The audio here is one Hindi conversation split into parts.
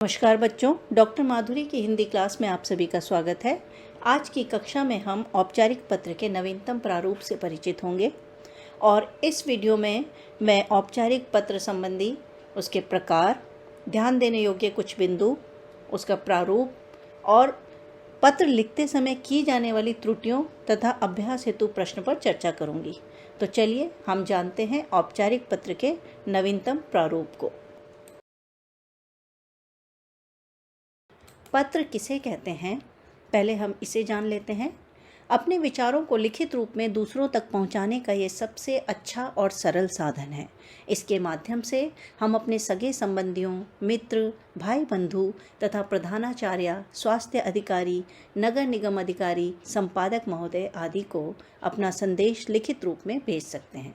नमस्कार बच्चों, डॉक्टर माधुरी की हिंदी क्लास में आप सभी का स्वागत है। आज की कक्षा में हम औपचारिक पत्र के नवीनतम प्रारूप से परिचित होंगे और इस वीडियो में मैं औपचारिक पत्र संबंधी उसके प्रकार, ध्यान देने योग्य कुछ बिंदु, उसका प्रारूप और पत्र लिखते समय की जाने वाली त्रुटियों तथा अभ्यास हेतु प्रश्न पर चर्चा करूंगी। तो चलिए हम जानते हैं औपचारिक पत्र के नवीनतम प्रारूप को। पत्र किसे कहते हैं, पहले हम इसे जान लेते हैं। अपने विचारों को लिखित रूप में दूसरों तक पहुंचाने का ये सबसे अच्छा और सरल साधन है। इसके माध्यम से हम अपने सगे संबंधियों, मित्र, भाई बंधु तथा प्रधानाचार्य, स्वास्थ्य अधिकारी, नगर निगम अधिकारी, संपादक महोदय आदि को अपना संदेश लिखित रूप में भेज सकते हैं।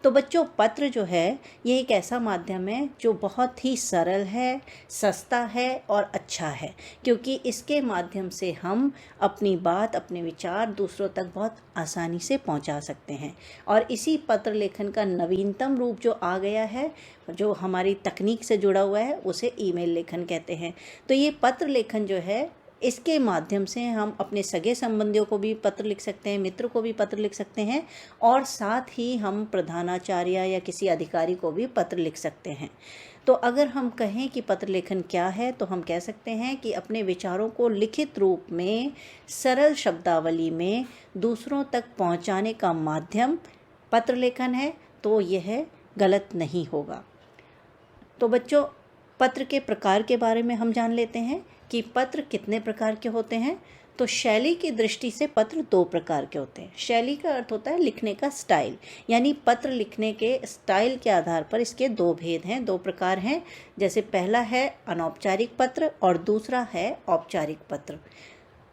तो बच्चों, पत्र जो है ये एक ऐसा माध्यम है जो बहुत ही सरल है, सस्ता है और अच्छा है, क्योंकि इसके माध्यम से हम अपनी बात, अपने विचार दूसरों तक बहुत आसानी से पहुंचा सकते हैं। और इसी पत्र लेखन का नवीनतम रूप जो आ गया है, जो हमारी तकनीक से जुड़ा हुआ है, उसे ईमेल लेखन कहते हैं। तो ये पत्र लेखन जो है, इसके माध्यम से हम अपने सगे संबंधियों को भी पत्र लिख सकते हैं, मित्र को भी पत्र लिख सकते हैं और साथ ही हम प्रधानाचार्य या किसी अधिकारी को भी पत्र लिख सकते हैं। तो अगर हम कहें कि पत्र लेखन क्या है, तो हम कह सकते हैं कि अपने विचारों को लिखित रूप में सरल शब्दावली में दूसरों तक पहुंचाने का माध्यम पत्र लेखन है। तो यह गलत नहीं होगा। तो बच्चों, पत्र के प्रकार के बारे में हम जान लेते हैं कि पत्र कितने प्रकार के होते हैं। तो शैली की दृष्टि से पत्र दो प्रकार के होते हैं। शैली का अर्थ होता है लिखने का स्टाइल, यानी पत्र लिखने के स्टाइल के आधार पर इसके दो भेद हैं, दो प्रकार हैं। जैसे पहला है अनौपचारिक पत्र और दूसरा है औपचारिक पत्र।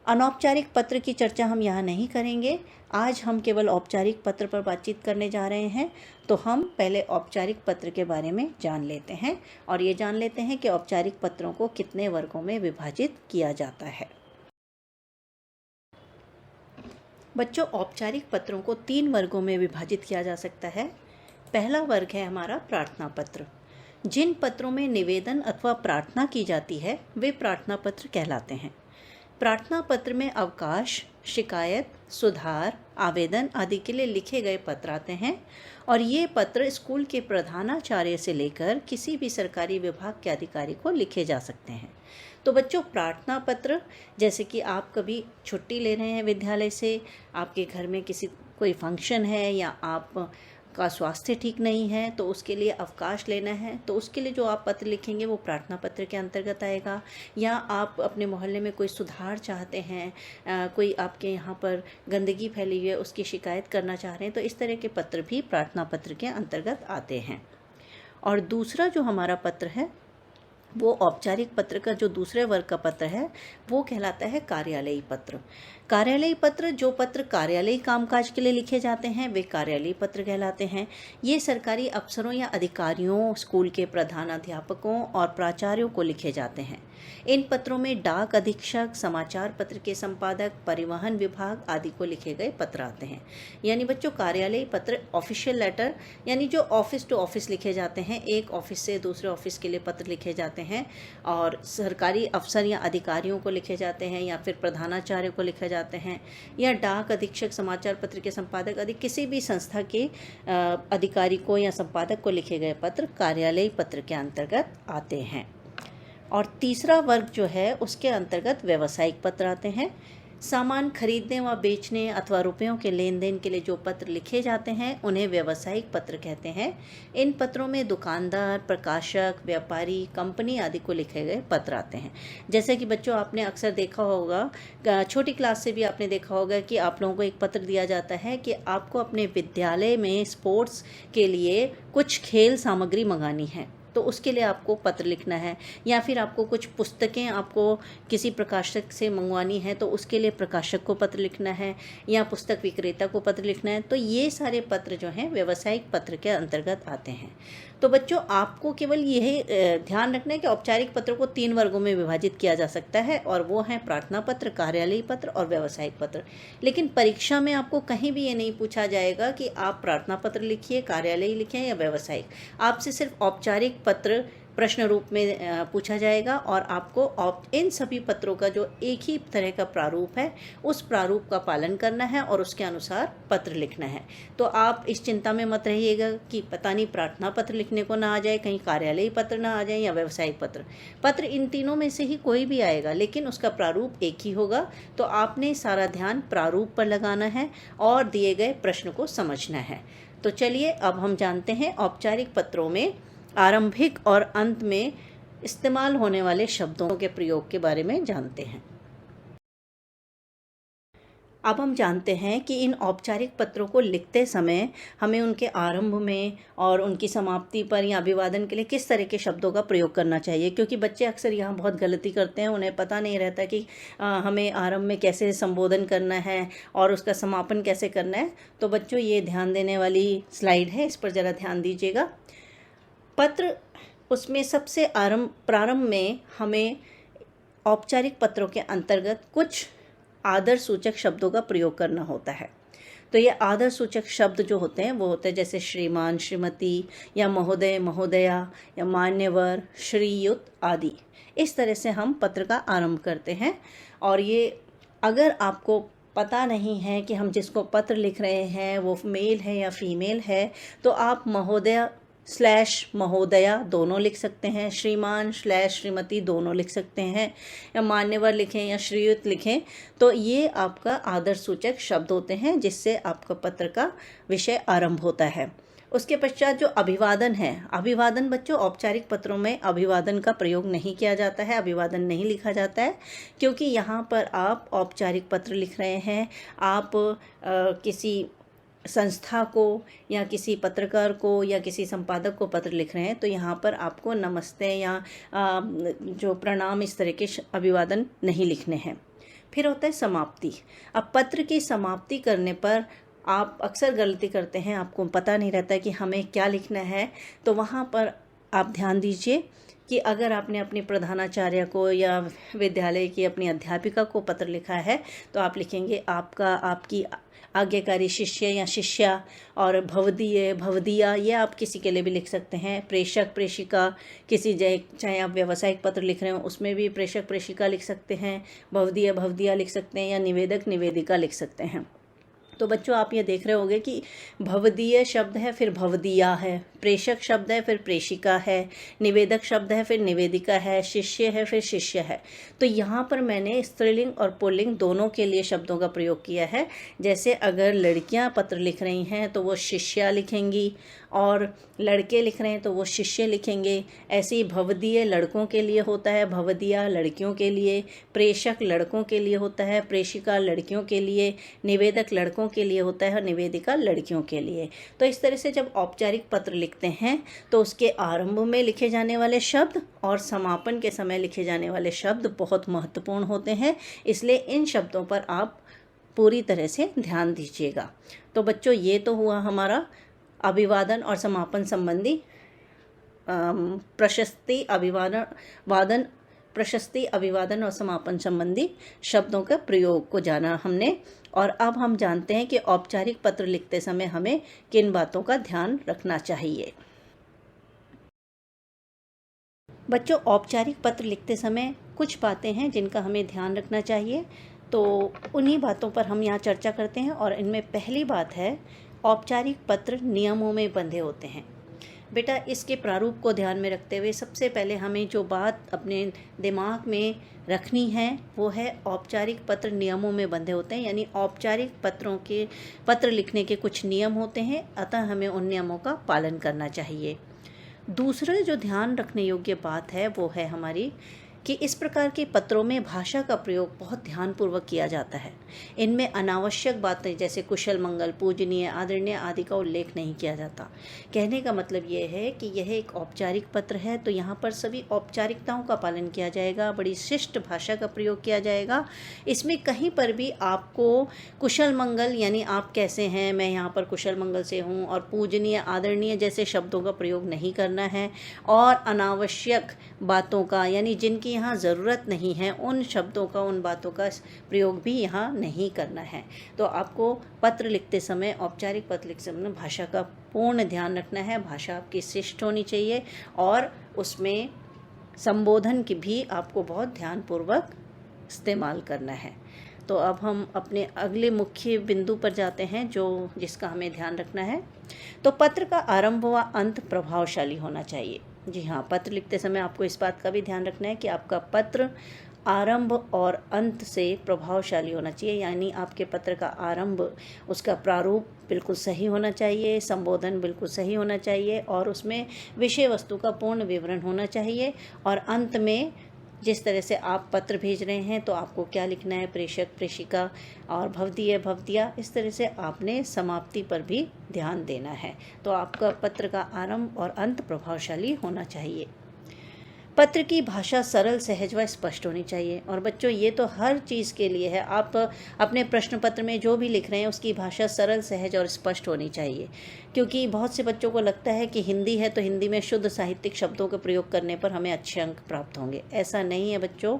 अनौपचारिक पत्र की चर्चा हम यहाँ नहीं करेंगे। आज हम केवल औपचारिक पत्र पर बातचीत करने जा रहे हैं। तो हम पहले औपचारिक पत्र के बारे में जान लेते हैं और ये जान लेते हैं कि औपचारिक पत्रों को कितने वर्गों में विभाजित किया जाता है। बच्चों, औपचारिक पत्रों को 3 वर्गों में विभाजित किया जा सकता है। पहला वर्ग है हमारा प्रार्थना पत्र। जिन पत्रों में निवेदन अथवा प्रार्थना की जाती है वे प्रार्थना पत्र कहलाते हैं। प्रार्थना पत्र में अवकाश, शिकायत, सुधार, आवेदन आदि के लिए लिखे गए पत्र आते हैं और ये पत्र स्कूल के प्रधानाचार्य से लेकर किसी भी सरकारी विभाग के अधिकारी को लिखे जा सकते हैं। तो बच्चों, प्रार्थना पत्र, जैसे कि आप कभी छुट्टी ले रहे हैं विद्यालय से, आपके घर में कोई फंक्शन है या आप का स्वास्थ्य ठीक नहीं है, तो उसके लिए अवकाश लेना है, तो उसके लिए जो आप पत्र लिखेंगे वो प्रार्थना पत्र के अंतर्गत आएगा। या आप अपने मोहल्ले में कोई सुधार चाहते हैं, कोई आपके यहाँ पर गंदगी फैली हुई है, उसकी शिकायत करना चाह रहे हैं, तो इस तरह के पत्र भी प्रार्थना पत्र के अंतर्गत आते हैं। और दूसरा जो हमारा पत्र है, वो औपचारिक पत्र का जो दूसरे वर्ग का पत्र है वो कहलाता है कार्यालयी पत्र। कार्यालयी पत्र, जो पत्र कार्यालयी कामकाज के लिए लिखे जाते हैं वे कार्यालयी पत्र कहलाते हैं। ये सरकारी अफसरों या अधिकारियों, स्कूल के प्रधानाध्यापकों और प्राचार्यों को लिखे जाते हैं। इन पत्रों में डाक अधीक्षक, समाचार पत्र के संपादक, परिवहन विभाग आदि को लिखे गए पत्र आते हैं। यानी बच्चों, कार्यालयी पत्र ऑफिशियल लेटर, यानी जो ऑफिस टू ऑफिस लिखे जाते हैं, एक ऑफिस से दूसरे ऑफिस के लिए पत्र लिखे जाते हैं और सरकारी अफसर या अधिकारियों को लिखे जाते हैं या फिर प्रधानाचार्य को लिखे जाते हैं, या डाक अधीक्षक, समाचार पत्र के संपादक आदि किसी भी संस्था के अधिकारी को या संपादक को लिखे गए पत्र कार्यालयी पत्र के अंतर्गत आते हैं। और तीसरा वर्ग जो है उसके अंतर्गत व्यावसायिक पत्र आते हैं। सामान खरीदने व बेचने अथवा रुपयों के लेन देन के लिए जो पत्र लिखे जाते हैं उन्हें व्यावसायिक पत्र कहते हैं। इन पत्रों में दुकानदार, प्रकाशक, व्यापारी, कंपनी आदि को लिखे गए पत्र आते हैं। जैसे कि बच्चों, आपने अक्सर देखा होगा, छोटी क्लास से भी आपने देखा होगा कि आप लोगों को एक पत्र दिया जाता है कि आपको अपने विद्यालय में स्पोर्ट्स के लिए कुछ खेल सामग्री मंगानी है, तो उसके लिए आपको पत्र लिखना है। या फिर आपको कुछ पुस्तकें आपको किसी प्रकाशक से मंगवानी है, तो उसके लिए प्रकाशक को पत्र लिखना है या पुस्तक विक्रेता को पत्र लिखना है। तो ये सारे पत्र जो हैं व्यावसायिक पत्र के अंतर्गत आते हैं। तो बच्चों, आपको केवल यही ध्यान रखना है कि औपचारिक पत्र को 3 वर्गों में विभाजित किया जा सकता है और वो हैं प्रार्थना पत्र, कार्यालयी पत्र और व्यावसायिक पत्र। लेकिन परीक्षा में आपको कहीं भी ये नहीं पूछा जाएगा कि आप प्रार्थना पत्र लिखिए, कार्यालयी लिखें या व्यावसायिक। आपसे सिर्फ औपचारिक पत्र प्रश्न रूप में पूछा जाएगा और आपको इन सभी पत्रों का जो एक ही तरह का प्रारूप है उस प्रारूप का पालन करना है और उसके अनुसार पत्र लिखना है। तो आप इस चिंता में मत रहिएगा कि पता नहीं प्रार्थना पत्र लिखने को ना आ जाए, कहीं कार्यालयी पत्र ना आ जाए या व्यावसायिक पत्र इन तीनों में से ही कोई भी आएगा, लेकिन उसका प्रारूप एक ही होगा। तो आपने सारा ध्यान प्रारूप पर लगाना है और दिए गए प्रश्न को समझना है। तो चलिए अब हम जानते हैं औपचारिक पत्रों में आरंभिक और अंत में इस्तेमाल होने वाले शब्दों के प्रयोग के बारे में जानते हैं। अब हम जानते हैं कि इन औपचारिक पत्रों को लिखते समय हमें उनके आरंभ में और उनकी समाप्ति पर या अभिवादन के लिए किस तरह के शब्दों का प्रयोग करना चाहिए, क्योंकि बच्चे अक्सर यहाँ बहुत गलती करते हैं। उन्हें पता नहीं रहता कि हमें आरंभ में कैसे संबोधन करना है और उसका समापन कैसे करना है। तो बच्चों, ये ध्यान देने वाली स्लाइड है, इस पर ज़रा ध्यान दीजिएगा। पत्र, उसमें सबसे प्रारंभ में हमें औपचारिक पत्रों के अंतर्गत कुछ आदर सूचक शब्दों का प्रयोग करना होता है। तो ये आदर सूचक शब्द जो होते हैं वो होते हैं जैसे श्रीमान, श्रीमती या महोदय, महोदया या मान्यवर, श्रीयुत आदि। इस तरह से हम पत्र का आरंभ करते हैं। और ये अगर आपको पता नहीं है कि हम जिसको पत्र लिख रहे हैं वो मेल है या फीमेल है, तो आप महोदय / महोदया दोनों लिख सकते हैं, श्रीमान / श्रीमती दोनों लिख सकते हैं, या मान्यवर लिखें या श्रीयुत लिखें। तो ये आपका आदर सूचक शब्द होते हैं जिससे आपका पत्र का विषय आरंभ होता है। उसके पश्चात जो अभिवादन है, अभिवादन बच्चों, औपचारिक पत्रों में अभिवादन का प्रयोग नहीं किया जाता है, अभिवादन नहीं लिखा जाता है, क्योंकि यहाँ पर आप औपचारिक पत्र लिख रहे हैं। आप किसी संस्था को या किसी पत्रकार को या किसी संपादक को पत्र लिख रहे हैं, तो यहाँ पर आपको नमस्ते या जो प्रणाम, इस तरह के अभिवादन नहीं लिखने हैं। फिर होता है समाप्ति। अब पत्र की समाप्ति करने पर आप अक्सर गलती करते हैं, आपको पता नहीं रहता कि हमें क्या लिखना है। तो वहाँ पर आप ध्यान दीजिए कि अगर आपने अपनी प्रधानाचार्य को या विद्यालय की अपनी अध्यापिका को पत्र लिखा है तो आप लिखेंगे आपका, आपकी आज्ञाकारी शिष्य या शिष्या, और भवदीय, भवदिया, ये आप किसी के लिए भी लिख सकते हैं। प्रेषक, प्रेषिका, चाहे आप व्यावसायिक पत्र लिख रहे हो उसमें भी प्रेषक, प्रेषिका लिख सकते हैं, भवदीय, भवदिया लिख सकते हैं, या निवेदक, निवेदिका लिख सकते हैं। तो बच्चों, आप ये देख रहे होंगे कि भवदीय शब्द है, फिर भवदिया है, प्रेषक शब्द है, फिर प्रेषिका है, निवेदक शब्द है, फिर निवेदिका है, शिष्य है, फिर शिष्य है। तो यहाँ पर मैंने स्त्रीलिंग और पुल्लिंग दोनों के लिए शब्दों का प्रयोग किया है। जैसे अगर लड़कियाँ पत्र लिख रही हैं तो वो शिष्या लिखेंगी, और लड़के लिख रहे हैं तो वो शिष्य लिखेंगे। ऐसे ही भवदीय लड़कों के लिए होता है, भवदिया लड़कियों के लिए, प्रेषक लड़कों के लिए होता है, प्रेषिका लड़कियों के लिए, निवेदक लड़कों के लिए होता है, निवेदिका लड़कियों के लिए। तो इस तरह से जब औपचारिक पत्र लिखते हैं तो उसके आरंभ में लिखे जाने वाले शब्द और समापन के समय लिखे जाने वाले शब्द बहुत महत्वपूर्ण होते हैं, इसलिए इन शब्दों पर आप पूरी तरह से ध्यान दीजिएगा। तो बच्चों, ये तो हुआ हमारा अभिवादन और समापन संबंधी प्रशस्ति, अभिवादन और समापन संबंधी शब्दों का प्रयोग को जाना हमने। और अब हम जानते हैं कि औपचारिक पत्र लिखते समय हमें किन बातों का ध्यान रखना चाहिए। बच्चों, औपचारिक पत्र लिखते समय कुछ बातें हैं जिनका हमें ध्यान रखना चाहिए, तो उन्हीं बातों पर हम यहाँ चर्चा करते हैं। और इनमें पहली बात है, औपचारिक पत्र नियमों में बंधे होते हैं। बेटा, इसके प्रारूप को ध्यान में रखते हुए सबसे पहले हमें जो बात अपने दिमाग में रखनी है वो है औपचारिक पत्र नियमों में बंधे होते हैं, यानी औपचारिक पत्र लिखने के कुछ नियम होते हैं, अतः हमें उन नियमों का पालन करना चाहिए। दूसरा जो ध्यान रखने योग्य बात है वो है हमारी कि इस प्रकार के पत्रों में भाषा का प्रयोग बहुत ध्यानपूर्वक किया जाता है। इनमें अनावश्यक बातें जैसे कुशल मंगल, पूजनीय, आदरणीय आदि का उल्लेख नहीं किया जाता। कहने का मतलब ये है कि यह एक औपचारिक पत्र है, तो यहाँ पर सभी औपचारिकताओं का पालन किया जाएगा, बड़ी शिष्ट भाषा का प्रयोग किया जाएगा। इसमें कहीं पर भी आपको कुशल मंगल यानी आप कैसे हैं, मैं यहाँ पर कुशल मंगल से हूँ, और पूजनीय, आदरणीय जैसे शब्दों का प्रयोग नहीं करना है। और अनावश्यक बातों का, यानी जिनकी यहाँ ज़रूरत नहीं है उन शब्दों का, उन बातों का प्रयोग भी यहाँ नहीं करना है। तो आपको पत्र लिखते समय, औपचारिक पत्र लिखते समय भाषा का पूर्ण ध्यान रखना है। भाषा आपकी शिष्ट होनी चाहिए और उसमें संबोधन की भी आपको बहुत ध्यानपूर्वक इस्तेमाल करना है। तो अब हम अपने अगले मुख्य बिंदु पर जाते हैं जिसका हमें ध्यान रखना है। तो पत्र का आरंभ व अंत प्रभावशाली होना चाहिए। जी हाँ, पत्र लिखते समय आपको इस बात का भी ध्यान रखना है कि आपका पत्र आरंभ और अंत से प्रभावशाली होना चाहिए। यानी आपके पत्र का आरंभ, उसका प्रारूप बिल्कुल सही होना चाहिए, संबोधन बिल्कुल सही होना चाहिए और उसमें विषय वस्तु का पूर्ण विवरण होना चाहिए। और अंत में जिस तरह से आप पत्र भेज रहे हैं तो आपको क्या लिखना है, प्रेषक, प्रेषिका और भवदीय, भवदिया, इस तरह से आपने समाप्ति पर भी ध्यान देना है। तो आपका पत्र का आरंभ और अंत प्रभावशाली होना चाहिए। पत्र की भाषा सरल, सहज व स्पष्ट होनी चाहिए। और बच्चों, ये तो हर चीज़ के लिए है। आप अपने प्रश्न पत्र में जो भी लिख रहे हैं उसकी भाषा सरल, सहज और स्पष्ट होनी चाहिए। क्योंकि बहुत से बच्चों को लगता है कि हिंदी है तो हिंदी में शुद्ध साहित्यिक शब्दों का प्रयोग करने पर हमें अच्छे अंक प्राप्त होंगे। ऐसा नहीं है बच्चों।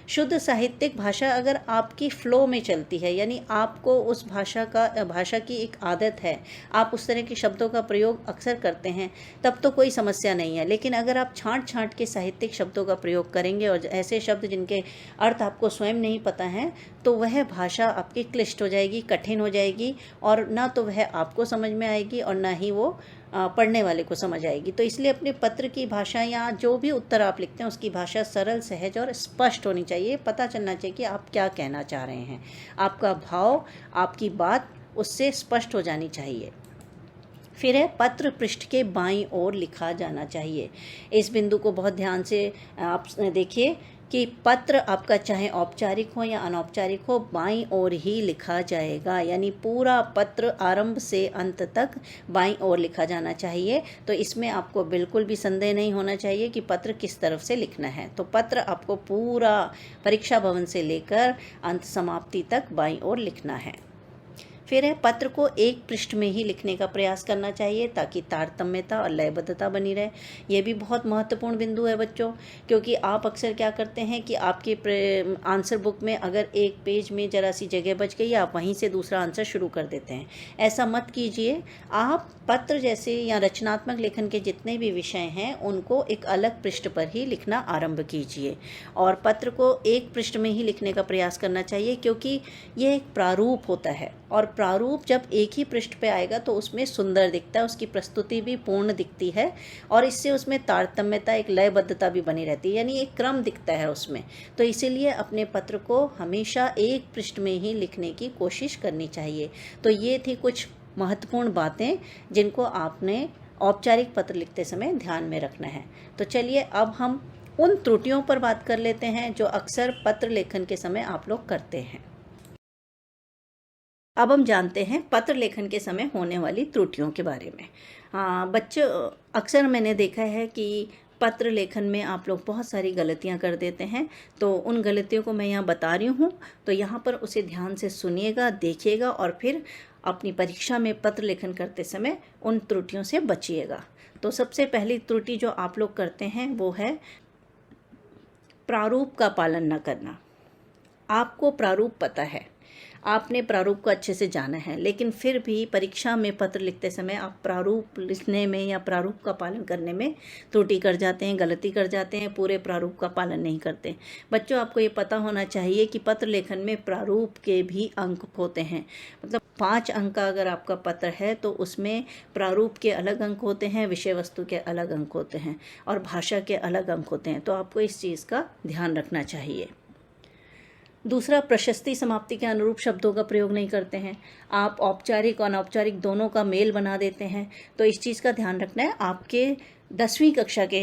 शुद्ध साहित्यिक भाषा अगर आपकी फ्लो में चलती है, यानी आपको उस भाषा की एक आदत है, आप उस तरह के शब्दों का प्रयोग अक्सर करते हैं, तब तो कोई समस्या नहीं है। लेकिन अगर आप छांट के साहित्यिक शब्दों का प्रयोग करेंगे और ऐसे शब्द जिनके अर्थ आपको स्वयं नहीं पता है, तो वह भाषा आपकी क्लिष्ट हो जाएगी, कठिन हो जाएगी और ना तो वह आपको समझ में आएगी और ना ही वो पढ़ने वाले को समझ आएगी। तो इसलिए अपने पत्र की भाषा या जो भी उत्तर आप लिखते हैं उसकी भाषा सरल, सहज और स्पष्ट होनी चाहिए। पता चलना चाहिए कि आप क्या कहना चाह रहे हैं, आपका भाव, आपकी बात उससे स्पष्ट हो जानी चाहिए। फिर है पत्र पृष्ठ के बाईं ओर लिखा जाना चाहिए। इस बिंदु को बहुत ध्यान से आप देखिए कि पत्र आपका चाहे औपचारिक हो या अनौपचारिक हो, बाईं ओर ही लिखा जाएगा। यानी पूरा पत्र आरंभ से अंत तक बाईं ओर लिखा जाना चाहिए। तो इसमें आपको बिल्कुल भी संदेह नहीं होना चाहिए कि पत्र किस तरफ से लिखना है। तो पत्र आपको पूरा परीक्षा भवन से लेकर अंत समाप्ति तक बाईं ओर लिखना है। फिर है पत्र को एक पृष्ठ में ही लिखने का प्रयास करना चाहिए ताकि तारतम्यता और लयबद्धता बनी रहे। यह भी बहुत महत्वपूर्ण बिंदु है बच्चों, क्योंकि आप अक्सर क्या करते हैं कि आपके आंसर बुक में अगर एक पेज में जरा सी जगह बच गई, आप वहीं से दूसरा आंसर शुरू कर देते हैं। ऐसा मत कीजिए। आप पत्र जैसे या रचनात्मक लेखन के जितने भी विषय हैं उनको एक अलग पृष्ठ पर ही लिखना आरंभ कीजिए और पत्र को एक पृष्ठ में ही लिखने का प्रयास करना चाहिए, क्योंकि यह एक प्रारूप होता है और प्रारूप जब एक ही पृष्ठ पे आएगा तो उसमें सुंदर दिखता है, उसकी प्रस्तुति भी पूर्ण दिखती है और इससे उसमें तारतम्यता, एक लयबद्धता भी बनी रहती है, यानी एक क्रम दिखता है उसमें। तो इसीलिए अपने पत्र को हमेशा एक पृष्ठ में ही लिखने की कोशिश करनी चाहिए। तो ये थी कुछ महत्वपूर्ण बातें जिनको आपने औपचारिक पत्र लिखते समय ध्यान में रखना है। तो चलिए अब हम उन त्रुटियों पर बात कर लेते हैं जो अक्सर पत्र लेखन के समय आप लोग करते हैं। अब हम जानते हैं पत्र लेखन के समय होने वाली त्रुटियों के बारे में। बच्चों, अक्सर मैंने देखा है कि पत्र लेखन में आप लोग बहुत सारी गलतियां कर देते हैं। तो उन गलतियों को मैं यहाँ बता रही हूँ, तो यहाँ पर उसे ध्यान से सुनिएगा, देखिएगा और फिर अपनी परीक्षा में पत्र लेखन करते समय उन त्रुटियों से बचिएगा। तो सबसे पहली त्रुटि जो आप लोग करते हैं वो है प्रारूप का पालन न करना। आपको प्रारूप पता है, आपने प्रारूप को अच्छे से जाना है, लेकिन फिर भी परीक्षा में पत्र लिखते समय आप प्रारूप लिखने में या प्रारूप का पालन करने में त्रुटि कर जाते हैं, गलती कर जाते हैं, पूरे प्रारूप का पालन नहीं करते। बच्चों, आपको ये पता होना चाहिए कि पत्र लेखन में प्रारूप के भी अंक होते हैं। मतलब 5 अंक का अगर आपका पत्र है तो उसमें प्रारूप के अलग अंक होते हैं, विषय वस्तु के अलग अंक होते हैं और भाषा के अलग अंक होते हैं। तो आपको इस चीज़ का ध्यान रखना चाहिए। दूसरा, प्रशस्ति समाप्ति के अनुरूप शब्दों का प्रयोग नहीं करते हैं। आप औपचारिक और अनौपचारिक दोनों का मेल बना देते हैं। तो इस चीज़ का ध्यान रखना है। आपके 10वीं कक्षा के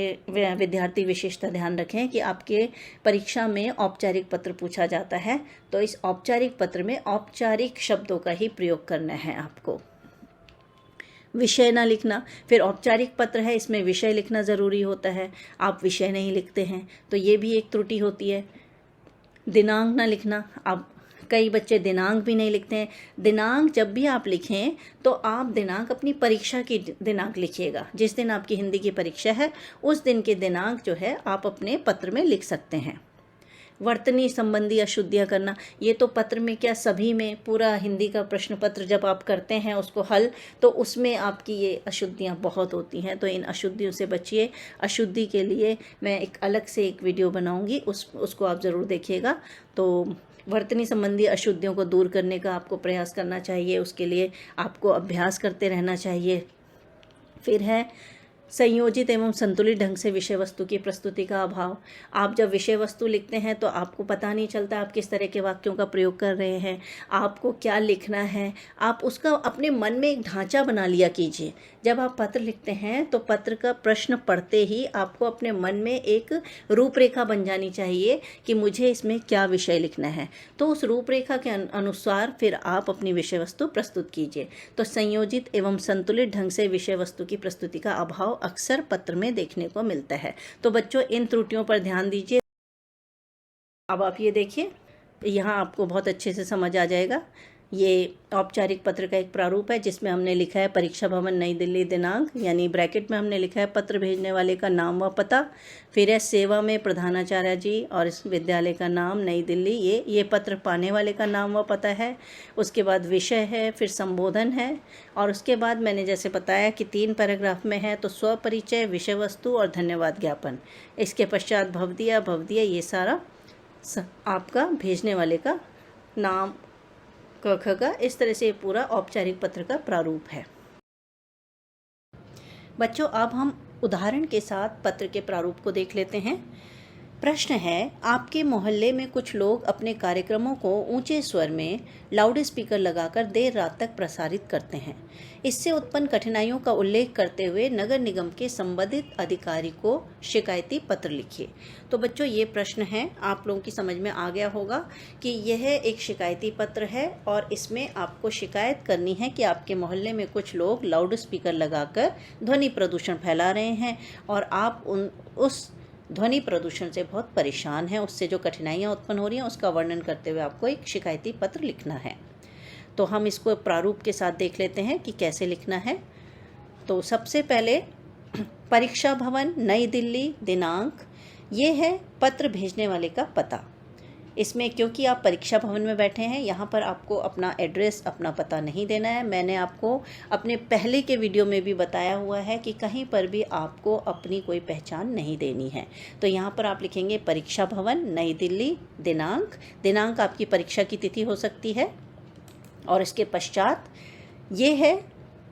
विद्यार्थी विशेषता ध्यान रखें कि आपके परीक्षा में औपचारिक पत्र पूछा जाता है, तो इस औपचारिक पत्र में औपचारिक शब्दों का ही प्रयोग करना है आपको। विषय ना लिखना। फिर औपचारिक पत्र है, इसमें विषय लिखना ज़रूरी होता है, आप विषय नहीं लिखते हैं, तो ये भी एक त्रुटि होती है। दिनांक ना लिखना। आप कई बच्चे दिनांक भी नहीं लिखते हैं। दिनांक जब भी आप लिखें तो आप दिनांक अपनी परीक्षा की दिनांक लिखिएगा। जिस दिन आपकी हिंदी की परीक्षा है उस दिन के दिनांक जो है आप अपने पत्र में लिख सकते हैं। वर्तनी संबंधी अशुद्धियाँ करना, ये तो पत्र में क्या सभी में, पूरा हिंदी का प्रश्न पत्र जब आप करते हैं उसको हल, तो उसमें आपकी ये अशुद्धियाँ बहुत होती हैं। तो इन अशुद्धियों से बचिए। अशुद्धि के लिए मैं एक अलग से एक वीडियो बनाऊंगी, उसको आप ज़रूर देखिएगा। तो वर्तनी संबंधी अशुद्धियों को दूर करने का आपको प्रयास करना चाहिए, उसके लिए आपको अभ्यास करते रहना चाहिए। फिर है संयोजित एवं संतुलित ढंग से विषय वस्तु की प्रस्तुति का अभाव। आप जब विषय वस्तु लिखते हैं तो आपको पता नहीं चलता आप किस तरह के वाक्यों का प्रयोग कर रहे हैं, आपको क्या लिखना है। आप उसका अपने मन में एक ढांचा बना लिया कीजिए। जब आप पत्र लिखते हैं तो पत्र का प्रश्न पढ़ते ही आपको अपने मन में एक रूपरेखा बन जानी चाहिए कि मुझे इसमें क्या विषय लिखना है। तो उस रूपरेखा के अनुसार फिर आप अपनी विषय वस्तु प्रस्तुत कीजिए। तो संयोजित एवं संतुलित ढंग से विषय वस्तु की प्रस्तुति का अभाव अक्सर पत्र में देखने को मिलता है। तो बच्चों इन त्रुटियों पर ध्यान दीजिए। अब आप ये देखिए, यहाँ आपको बहुत अच्छे से समझ आ जाएगा। ये औपचारिक पत्र का एक प्रारूप है जिसमें हमने लिखा है परीक्षा भवन नई दिल्ली दिनांक, यानी ब्रैकेट में हमने लिखा है पत्र भेजने वाले का नाम व पता। फिर है सेवा में प्रधानाचार्य जी और इस विद्यालय का नाम नई दिल्ली, ये पत्र पाने वाले का नाम व पता है। उसके बाद विषय है, फिर संबोधन है, और उसके बाद मैंने जैसे बताया कि 3 पैराग्राफ में है तो स्वपरिचय, विषय वस्तु और धन्यवाद ज्ञापन। इसके पश्चात भवदिया ये सारा आपका भेजने वाले का नाम क ख का, इस तरह से पूरा औपचारिक पत्र का प्रारूप है। बच्चों अब हम उदाहरण के साथ पत्र के प्रारूप को देख लेते हैं। प्रश्न है, आपके मोहल्ले में कुछ लोग अपने कार्यक्रमों को ऊंचे स्वर में लाउड स्पीकर लगाकर देर रात तक प्रसारित करते हैं। इससे उत्पन्न कठिनाइयों का उल्लेख करते हुए नगर निगम के संबंधित अधिकारी को शिकायती पत्र लिखिए। तो बच्चों ये प्रश्न है, आप लोगों की समझ में आ गया होगा कि यह एक शिकायती पत्र है और इसमें आपको शिकायत करनी है कि आपके मोहल्ले में कुछ लोग लाउड स्पीकर लगाकर ध्वनि प्रदूषण फैला रहे हैं और आप उस ध्वनि प्रदूषण से बहुत परेशान हैं, उससे जो कठिनाइयाँ उत्पन्न हो रही हैं उसका वर्णन करते हुए आपको एक शिकायती पत्र लिखना है। तो हम इसको प्रारूप के साथ देख लेते हैं कि कैसे लिखना है। तो सबसे पहले परीक्षा भवन नई दिल्ली दिनांक, ये है पत्र भेजने वाले का पता। इसमें क्योंकि आप परीक्षा भवन में बैठे हैं, यहाँ पर आपको अपना एड्रेस, अपना पता नहीं देना है। मैंने आपको अपने पहले के वीडियो में भी बताया हुआ है कि कहीं पर भी आपको अपनी कोई पहचान नहीं देनी है। तो यहाँ पर आप लिखेंगे परीक्षा भवन नई दिल्ली दिनांक आपकी परीक्षा की तिथि हो सकती है। और इसके पश्चात ये है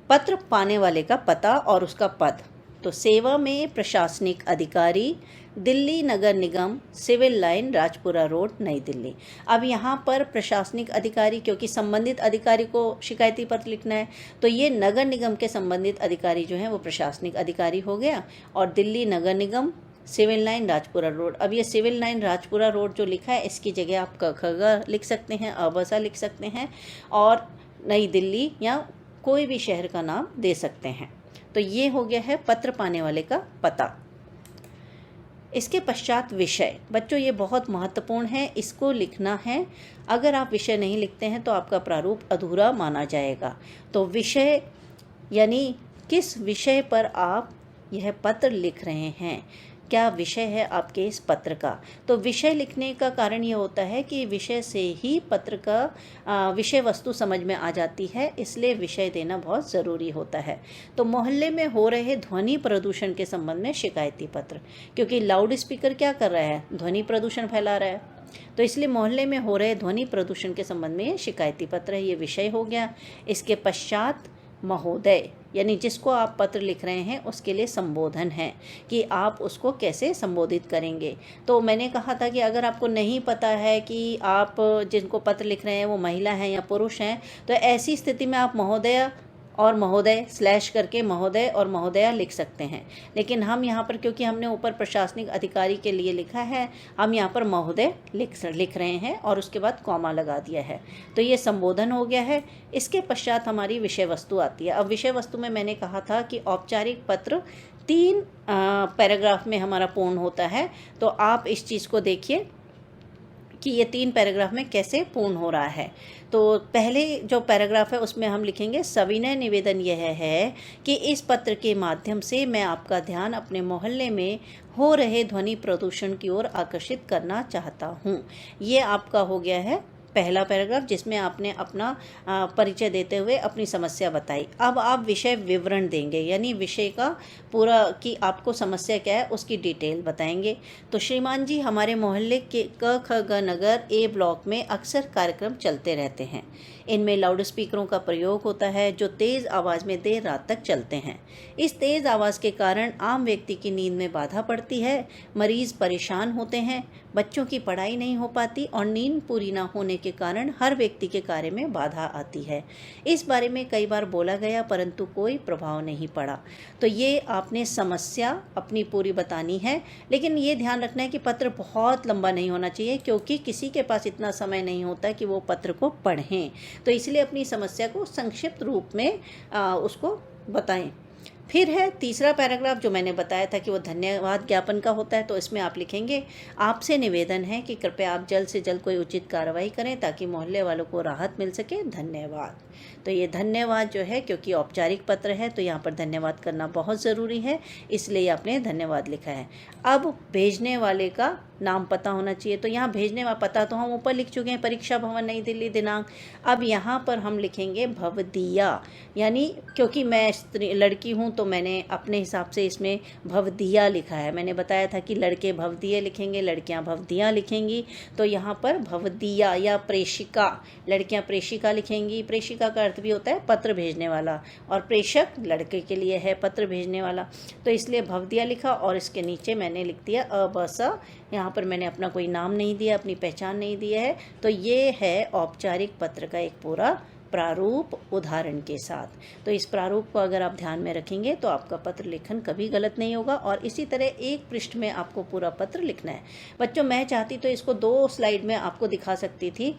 पत्र पाने वाले का पता और उसका पद। तो सेवा में प्रशासनिक अधिकारी, दिल्ली नगर निगम, सिविल लाइन, राजपुरा रोड, नई दिल्ली। अब यहाँ पर प्रशासनिक अधिकारी, क्योंकि संबंधित अधिकारी को शिकायती पत्र लिखना है, तो ये नगर निगम के संबंधित अधिकारी जो हैं वो प्रशासनिक अधिकारी हो गया, और दिल्ली नगर निगम, सिविल लाइन, राजपुरा रोड। अब ये सिविल लाइन राजपुरा रोड जो लिखा है इसकी जगह आप क ख ग लिख सकते हैं, अबसा लिख सकते हैं, और नई दिल्ली या कोई भी शहर का नाम दे सकते हैं। तो ये हो गया है पत्र पाने वाले का पता। इसके पश्चात विषय। बच्चों ये बहुत महत्वपूर्ण है, इसको लिखना है। अगर आप विषय नहीं लिखते हैं तो आपका प्रारूप अधूरा माना जाएगा। तो विषय यानी किस विषय पर आप यह पत्र लिख रहे हैं, क्या विषय है आपके इस पत्र का। तो विषय लिखने का कारण ये होता है कि विषय से ही पत्र का विषय वस्तु समझ में आ जाती है, इसलिए विषय देना बहुत ज़रूरी होता है। तो मोहल्ले में हो रहे ध्वनि प्रदूषण के संबंध में शिकायती पत्र, क्योंकि लाउड स्पीकर क्या कर रहा है, ध्वनि प्रदूषण फैला रहा है, तो इसलिए मोहल्ले में हो रहे ध्वनि प्रदूषण के संबंध में ये शिकायती पत्र है, ये विषय हो गया। इसके पश्चात महोदय, यानी जिसको आप पत्र लिख रहे हैं उसके लिए संबोधन है कि आप उसको कैसे संबोधित करेंगे। तो मैंने कहा था कि अगर आपको नहीं पता है कि आप जिनको पत्र लिख रहे हैं वो महिला हैं या पुरुष हैं, तो ऐसी स्थिति में आप महोदय और महोदय स्लैश करके महोदय और महोदया लिख सकते हैं। लेकिन हम यहाँ पर, क्योंकि हमने ऊपर प्रशासनिक अधिकारी के लिए लिखा है, हम यहाँ पर महोदय लिख रहे हैं और उसके बाद कॉमा लगा दिया है। तो ये संबोधन हो गया है। इसके पश्चात हमारी विषय वस्तु आती है। अब विषय वस्तु में मैंने कहा था कि औपचारिक पत्र 3 पैराग्राफ में हमारा पूर्ण होता है। तो आप इस चीज़ को देखिए कि ये 3 पैराग्राफ में कैसे पूर्ण हो रहा है। तो पहले जो पैराग्राफ है उसमें हम लिखेंगे, सविनय निवेदन यह है कि इस पत्र के माध्यम से मैं आपका ध्यान अपने मोहल्ले में हो रहे ध्वनि प्रदूषण की ओर आकर्षित करना चाहता हूँ। ये आपका हो गया है पहला पैराग्राफ, जिसमें आपने अपना परिचय देते हुए अपनी समस्या बताई। अब आप विषय विवरण देंगे, यानी विषय का पूरा कि आपको समस्या क्या है उसकी डिटेल बताएंगे। तो श्रीमान जी, हमारे मोहल्ले के क ख ग नगर ए ब्लॉक में अक्सर कार्यक्रम चलते रहते हैं। इनमें लाउड स्पीकरों का प्रयोग होता है जो तेज़ आवाज़ में देर रात तक चलते हैं। इस तेज़ आवाज़ के कारण आम व्यक्ति की नींद में बाधा पड़ती है, मरीज़ परेशान होते हैं, बच्चों की पढ़ाई नहीं हो पाती और नींद पूरी ना होने के कारण हर व्यक्ति के कार्य में बाधा आती है। इस बारे में कई बार बोला गया परंतु कोई प्रभाव नहीं पड़ा। तो ये आपने समस्या अपनी पूरी बतानी है, लेकिन ये ध्यान रखना है कि पत्र बहुत लंबा नहीं होना चाहिए, क्योंकि किसी के पास इतना समय नहीं होता कि वो पत्र को पढ़ें। तो इसलिए अपनी समस्या को संक्षिप्त रूप में उसको बताएं। फिर है तीसरा पैराग्राफ जो मैंने बताया था कि वो धन्यवाद ज्ञापन का होता है। तो इसमें आप लिखेंगे, आपसे निवेदन है कि कृपया आप जल्द से जल्द कोई उचित कार्रवाई करें ताकि मोहल्ले वालों को राहत मिल सके, धन्यवाद। तो ये धन्यवाद जो है, क्योंकि औपचारिक पत्र है तो यहाँ पर धन्यवाद करना बहुत ज़रूरी है, इसलिए आपने धन्यवाद लिखा है। अब भेजने वाले का नाम पता होना चाहिए। तो यहाँ भेजने वाला पता तो हम ऊपर लिख चुके हैं, परीक्षा भवन नई दिल्ली दिनांक। अब यहाँ पर हम लिखेंगे भवदिया, यानी क्योंकि मैं लड़की हूँ तो मैंने अपने हिसाब से इसमें भवदिया लिखा है। मैंने बताया था कि लड़के भवदिये लिखेंगे, लड़कियाँ भवदियाँ लिखेंगी। तो यहाँ पर भवदिया या प्रेषिका, लड़कियाँ प्रेषिका लिखेंगी। प्रेषिका का अर्थ भी होता है पत्र भेजने वाला, और प्रेषक लड़के के लिए है पत्र भेजने वाला। तो इसलिए भवदिया लिखा और इसके नीचे मैंने लिख दिया अबसा। यहाँ पर मैंने अपना कोई नाम नहीं दिया, अपनी पहचान नहीं दिया है। तो ये है औपचारिक पत्र का एक पूरा प्रारूप उदाहरण के साथ। तो इस प्रारूप को अगर आप ध्यान में रखेंगे तो आपका पत्र लेखन कभी गलत नहीं होगा। और इसी तरह एक पृष्ठ में आपको पूरा पत्र लिखना है। बच्चों, मैं चाहती तो इसको 2 स्लाइड में आपको दिखा सकती थी,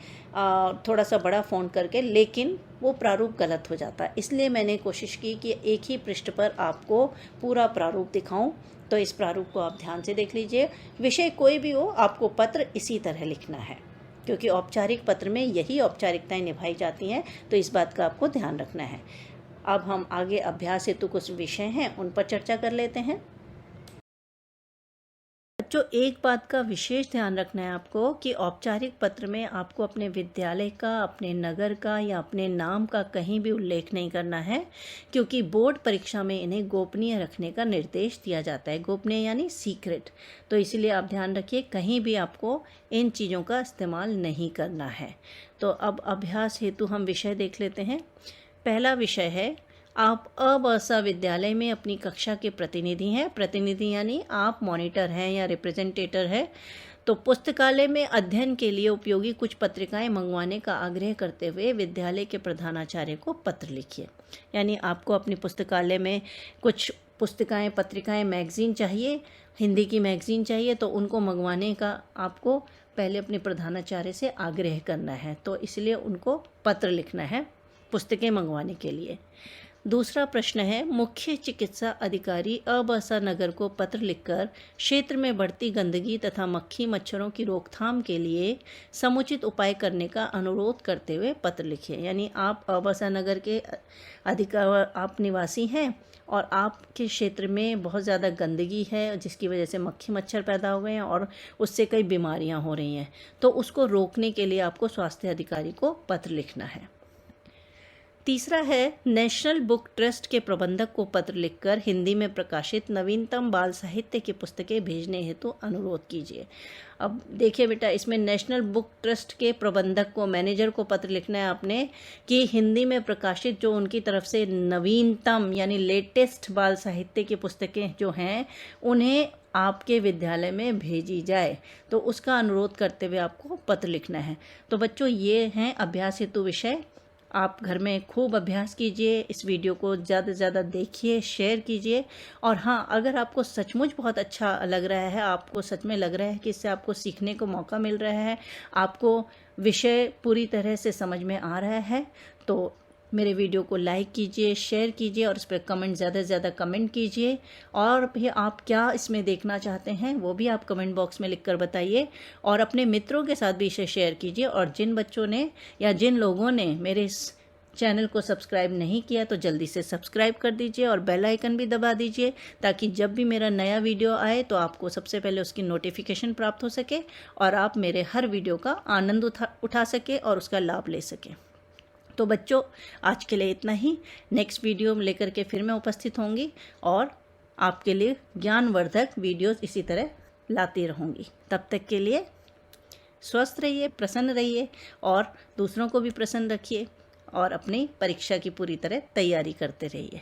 थोड़ा सा बड़ा फ़ॉन्ट करके, लेकिन वो प्रारूप गलत हो जाता। इसलिए मैंने कोशिश की कि एक ही पृष्ठ पर आपको पूरा प्रारूप दिखाऊं। तो इस प्रारूप को आप ध्यान से देख लीजिए। विषय कोई भी हो, आपको पत्र इसी तरह लिखना है, क्योंकि औपचारिक पत्र में यही औपचारिकताएं निभाई जाती हैं। तो इस बात का आपको ध्यान रखना है। अब हम आगे अभ्यास हेतु कुछ विषय हैं उन पर चर्चा कर लेते हैं। बच्चों, एक बात का विशेष ध्यान रखना है आपको कि औपचारिक पत्र में आपको अपने विद्यालय का, अपने नगर का या अपने नाम का कहीं भी उल्लेख नहीं करना है, क्योंकि बोर्ड परीक्षा में इन्हें गोपनीय रखने का निर्देश दिया जाता है। गोपनीय यानी सीक्रेट। तो इसलिए आप ध्यान रखिए, कहीं भी आपको इन चीज़ों का इस्तेमाल नहीं करना है। तो अब अभ्यास हेतु हम विषय देख लेते हैं। पहला विषय है, आप अबसा विद्यालय में अपनी कक्षा के प्रतिनिधि हैं। प्रतिनिधि यानी आप मॉनिटर हैं या रिप्रेजेंटेटर है। तो पुस्तकालय में अध्ययन के लिए उपयोगी कुछ पत्रिकाएं मंगवाने का आग्रह करते हुए विद्यालय के प्रधानाचार्य को पत्र लिखिए। यानी आपको अपनी पुस्तकालय में कुछ पुस्तकाएं, पत्रिकाएं, मैगज़ीन चाहिए, हिंदी की मैगज़ीन चाहिए, तो उनको मंगवाने का आपको पहले अपने प्रधानाचार्य से आग्रह करना है। तो इसलिए उनको पत्र लिखना है पुस्तकें मंगवाने के लिए। दूसरा प्रश्न है, मुख्य चिकित्सा अधिकारी अबसा नगर को पत्र लिखकर क्षेत्र में बढ़ती गंदगी तथा मक्खी मच्छरों की रोकथाम के लिए समुचित उपाय करने का अनुरोध करते हुए पत्र लिखिए। यानी आप अबसा नगर के आप निवासी हैं और आपके क्षेत्र में बहुत ज़्यादा गंदगी है, जिसकी वजह से मक्खी मच्छर पैदा हुए हैं और उससे कई बीमारियां हो रही हैं। तो उसको रोकने के लिए आपको स्वास्थ्य अधिकारी को पत्र लिखना है। तीसरा है, नेशनल बुक ट्रस्ट के प्रबंधक को पत्र लिखकर हिंदी में प्रकाशित नवीनतम बाल साहित्य की पुस्तकें भेजने हेतु अनुरोध कीजिए। अब देखिए बेटा, इसमें नेशनल बुक ट्रस्ट के प्रबंधक को, मैनेजर को पत्र लिखना है आपने कि हिंदी में प्रकाशित जो उनकी तरफ से नवीनतम यानी लेटेस्ट बाल साहित्य की पुस्तकें जो हैं उन्हें आपके विद्यालय में भेजी जाए। तो उसका अनुरोध करते हुए आपको पत्र लिखना है। तो बच्चों, ये हैं अभ्यास हेतु विषय। आप घर में खूब अभ्यास कीजिए, इस वीडियो को ज़्यादा से ज़्यादा देखिए, शेयर कीजिए। और हाँ, अगर आपको सचमुच बहुत अच्छा लग रहा है, आपको सच में लग रहा है कि इससे आपको सीखने को मौका मिल रहा है, आपको विषय पूरी तरह से समझ में आ रहा है, तो मेरे वीडियो को लाइक कीजिए, शेयर कीजिए और इस पर कमेंट ज़्यादा से ज़्यादा कमेंट कीजिए। और भी आप क्या इसमें देखना चाहते हैं वो भी आप कमेंट बॉक्स में लिखकर बताइए, और अपने मित्रों के साथ भी इसे शेयर कीजिए। और जिन बच्चों ने या जिन लोगों ने मेरे इस चैनल को सब्सक्राइब नहीं किया तो जल्दी से सब्सक्राइब कर दीजिए और बेल आइकन भी दबा दीजिए, ताकि जब भी मेरा नया वीडियो आए तो आपको सबसे पहले उसकी नोटिफिकेशन प्राप्त हो सके और आप मेरे हर वीडियो का आनंद उठा सके और उसका लाभ ले सकें। तो बच्चों, आज के लिए इतना ही। नेक्स्ट वीडियो लेकर के फिर मैं उपस्थित होंगी और आपके लिए ज्ञानवर्धक वीडियोस इसी तरह लाती रहूँगी। तब तक के लिए स्वस्थ रहिए, प्रसन्न रहिए और दूसरों को भी प्रसन्न रखिए और अपनी परीक्षा की पूरी तरह तैयारी करते रहिए।